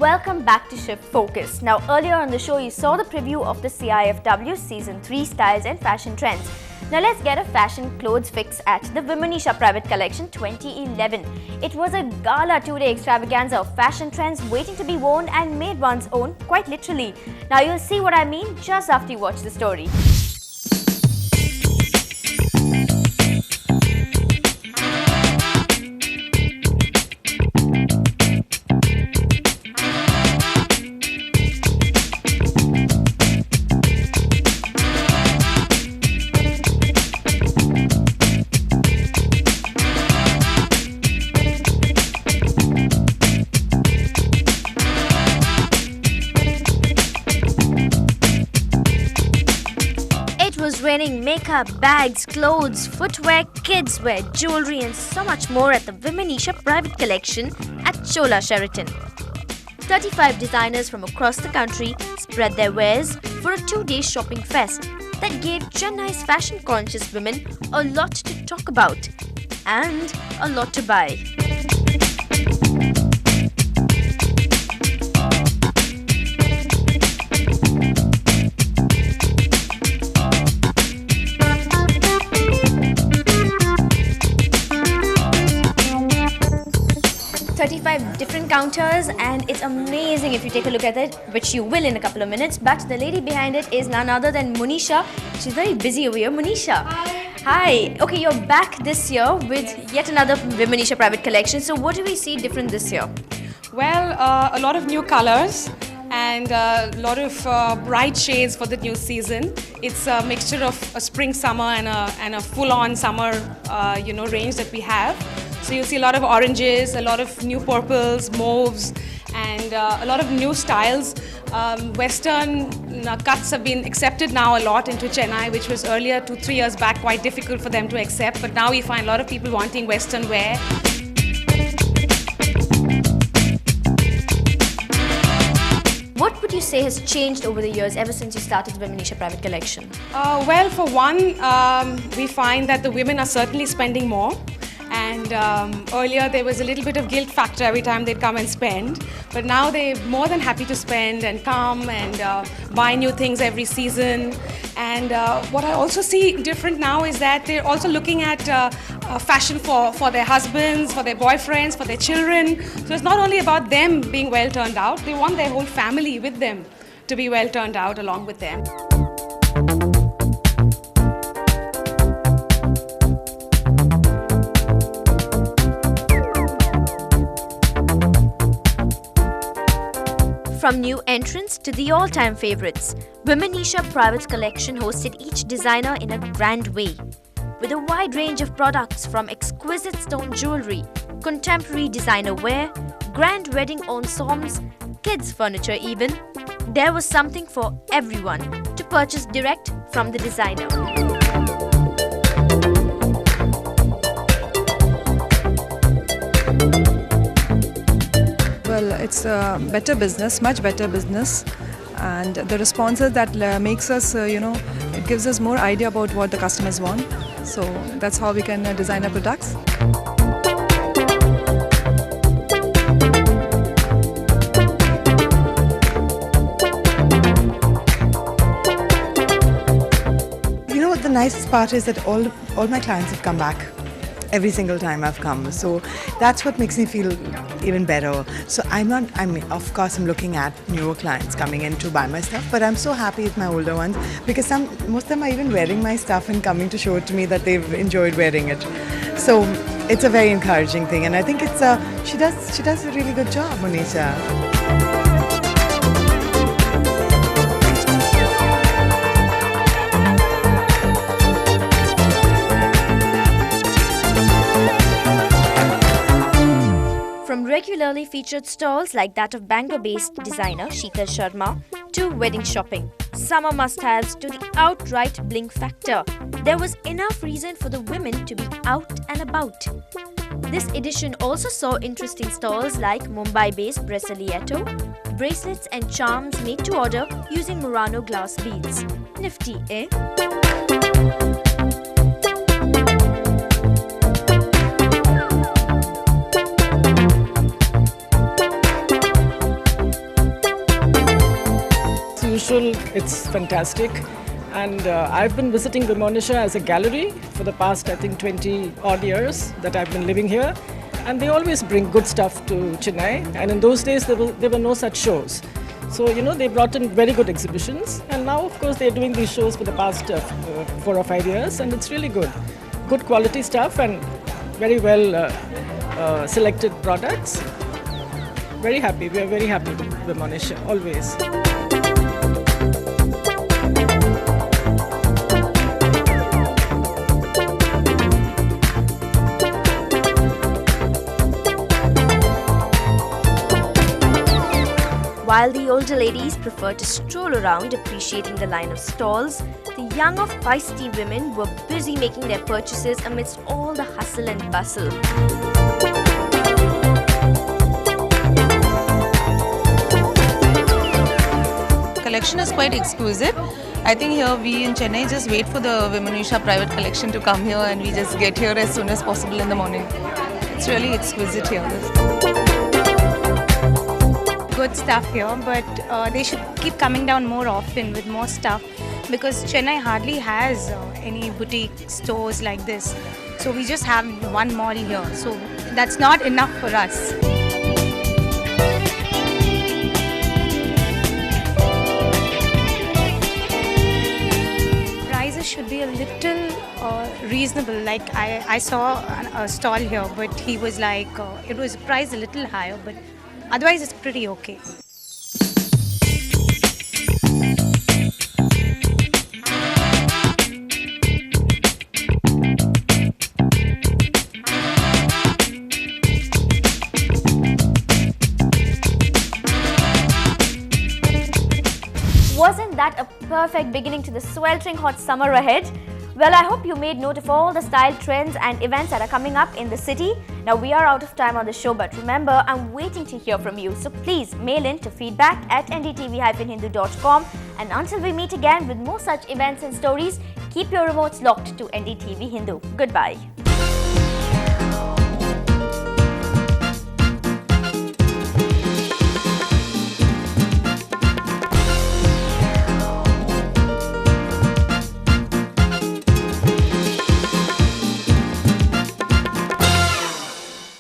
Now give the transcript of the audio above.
welcome back to Shift Focus. Now, earlier on the show, you saw the preview of the CIFW Season 3 styles and fashion trends. Now, let's get a fashion clothes fix at the Womenisha Private Collection 2011. It was a gala two-day extravaganza of fashion trends waiting to be worn and made one's own, quite literally. Now, you'll see what I mean just after you watch the story. Raining makeup, bags, clothes, footwear, kids wear, jewelry and so much more at the Womenisha Private Collection at Chola Sheraton. 35 designers from across the country spread their wares for a two-day shopping fest that gave Chennai's fashion-conscious women a lot to talk about and a lot to buy. Different counters, and it's amazing if you take a look at it, which you will in a couple of minutes. But the lady behind it is none other than Monisha. She's very busy over here. Monisha. Hi. Okay, you're back this year with yet another Womenisha Private Collection. So what do we see different this year? Well, a lot of new colors and a lot of bright shades for the new season. It's a mixture of a spring, summer and a full-on summer range that we have. So you'll see a lot of oranges, a lot of new purples, mauves, and a lot of new styles. Western cuts have been accepted now a lot into Chennai, which was earlier 2-3 years back quite difficult for them to accept. But now we find a lot of people wanting Western wear. What would you say has changed over the years ever since you started the Womenisha Private Collection? Well, for one, we find that the women are certainly spending more. And earlier there was a little bit of guilt factor every time they'd come and spend. But now they're more than happy to spend and come and buy new things every season. And what I also see different now is that they're also looking at fashion for their husbands, for their boyfriends, for their children. So it's not only about them being well turned out, they want their whole family with them to be well turned out along with them. From new entrants to the all-time favorites, Womenisha Private Collection hosted each designer in a grand way. With a wide range of products from exquisite stone jewelry, contemporary designer wear, grand wedding ensembles, kids furniture even, there was something for everyone to purchase direct from the designer. Well, it's a better business, much better business, and the responses that makes us, it gives us more idea about what the customers want. So that's how we can design our products. You know what the nicest part is that all my clients have come back. Every single time I've come. So that's what makes me feel even better. So of course I'm looking at newer clients coming in to buy my stuff, but I'm so happy with my older ones because most of them are even wearing my stuff and coming to show it to me that they've enjoyed wearing it. So it's a very encouraging thing, and I think it's she does a really good job, Monisha. From regularly featured stalls like that of Bangalore-based designer Sheetal Sharma to wedding shopping, summer must-haves to the outright bling factor, there was enough reason for the women to be out and about. This edition also saw interesting stalls like Mumbai-based Braceleto, bracelets and charms made to order using Murano glass beads. Nifty, eh? beautiful, it's fantastic. And I've been visiting Vimonisha as a gallery for the past, I think, 20 odd years that I've been living here. And they always bring good stuff to Chennai. And in those days, there were no such shows. So, they brought in very good exhibitions. And now, of course, they're doing these shows for the past 4 or 5 years. And it's really good. Good quality stuff and very well selected products. Very happy. We are very happy with Vimonisha, always. While the older ladies prefer to stroll around appreciating the line of stalls, the young of feisty women were busy making their purchases amidst all the hustle and bustle. Collection is quite exquisite. I think here we in Chennai just wait for the Vimonisha private collection to come here and we just get here as soon as possible in the morning. It's really exquisite here. Good stuff here, but they should keep coming down more often with more stuff because Chennai hardly has any boutique stores like this. So we just have one mall here. So that's not enough for us. Prices should be a little reasonable. Like I saw a stall here, but he was like, it was priced a little higher, but otherwise, it's pretty okay. Wasn't that a perfect beginning to the sweltering hot summer ahead? Well, I hope you made note of all the style trends and events that are coming up in the city. Now, we are out of time on the show, but remember, I'm waiting to hear from you. So please mail in to feedback@ndtv-hindu.com. And until we meet again with more such events and stories, keep your remotes locked to NDTV Hindu. Goodbye.